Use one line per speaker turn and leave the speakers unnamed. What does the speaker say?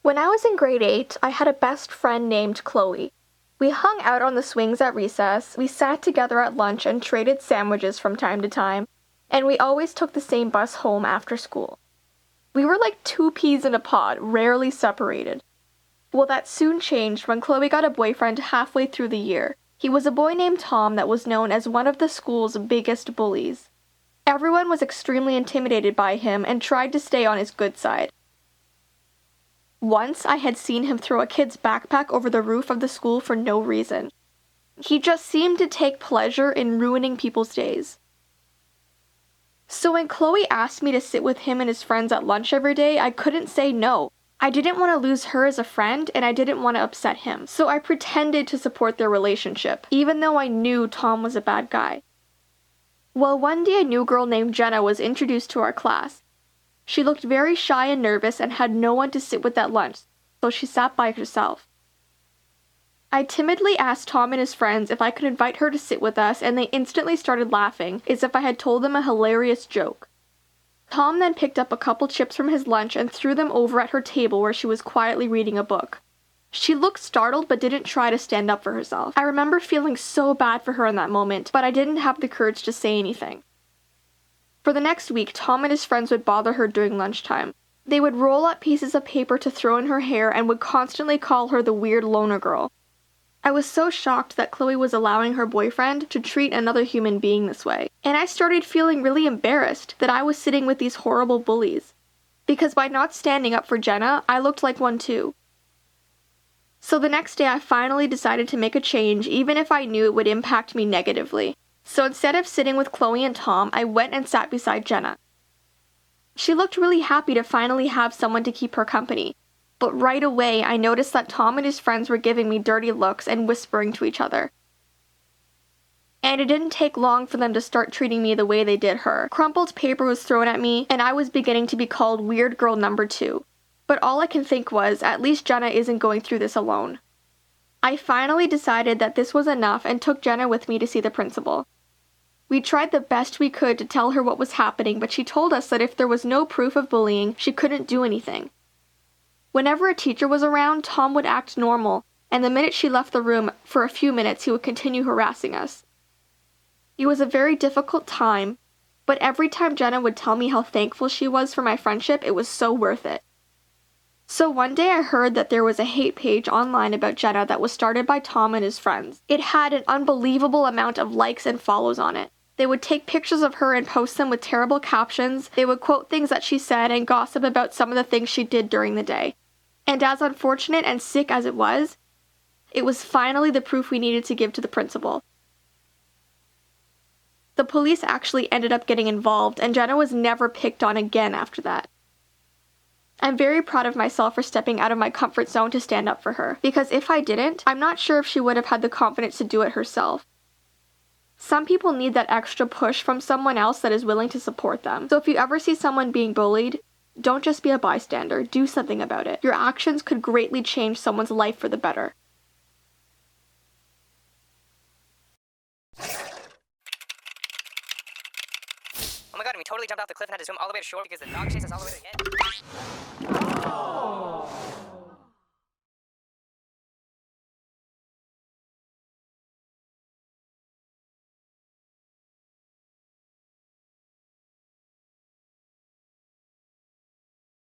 When I was in grade 8, I had a best friend named Chloe. We hung out on the swings at recess, we sat together at lunch and traded sandwiches from time to time, and we always took the same bus home after school. We were like two peas in a pod, rarely separated. Well, that soon changed when Chloe got a boyfriend halfway through the year. He was a boy named Tom that was known as one of the school's biggest bullies. Everyone was extremely intimidated by him and tried to stay on his good side. Once I had seen him throw a kid's backpack over the roof of the school for no reason. He just seemed to take pleasure in ruining people's days. So when Chloe asked me to sit with him and his friends at lunch every day, I couldn't say no. I didn't want to lose her as a friend, and I didn't want to upset him. So I pretended to support their relationship, even though I knew Tom was a bad guy. Well, one day a new girl named Jenna was introduced to our class. She looked very shy and nervous and had no one to sit with at lunch, so she sat by herself. I timidly asked Tom and his friends if I could invite her to sit with us, and they instantly started laughing, as if I had told them a hilarious joke. Tom then picked up a couple chips from his lunch and threw them over at her table where she was quietly reading a book. She looked startled but didn't try to stand up for herself. I remember feeling so bad for her in that moment, but I didn't have the courage to say anything. For the next week, Tom and his friends would bother her during lunchtime. They would roll up pieces of paper to throw in her hair and would constantly call her the weird loner girl. I was so shocked that Chloe was allowing her boyfriend to treat another human being this way, and I started feeling really embarrassed that I was sitting with these horrible bullies. Because by not standing up for Jenna, I looked like one too. So the next day I finally decided to make a change, even if I knew it would impact me negatively. So instead of sitting with Chloe and Tom, I went and sat beside Jenna. She looked really happy to finally have someone to keep her company, but right away I noticed that Tom and his friends were giving me dirty looks and whispering to each other. And it didn't take long for them to start treating me the way they did her. Crumpled paper was thrown at me, and I was beginning to be called Weird Girl Number 2. But all I can think was, at least Jenna isn't going through this alone. I finally decided that this was enough and took Jenna with me to see the principal. We tried the best we could to tell her what was happening, but she told us that if there was no proof of bullying, she couldn't do anything. Whenever a teacher was around, Tom would act normal, and the minute she left the room, for a few minutes he would continue harassing us. It was a very difficult time, but every time Jenna would tell me how thankful she was for my friendship, it was so worth it. So one day I heard that there was a hate page online about Jenna that was started by Tom and his friends. It had an unbelievable amount of likes and follows on it. They would take pictures of her and post them with terrible captions. They would quote things that she said and gossip about some of the things she did during the day. And as unfortunate and sick as it was finally the proof we needed to give to the principal. The police actually ended up getting involved, and Jenna was never picked on again after that. I'm very proud of myself for stepping out of my comfort zone to stand up for her, because if I didn't, I'm not sure if she would have had the confidence to do it herself. Some people need that extra push from someone else that is willing to support them. So if you ever see someone being bullied, don't just be a bystander, do something about it. Your actions could greatly change someone's life for the better.
Oh my god, and we totally jumped off the cliff and had to swim all the way to shore because the dog chased us all the way to the end. Oh.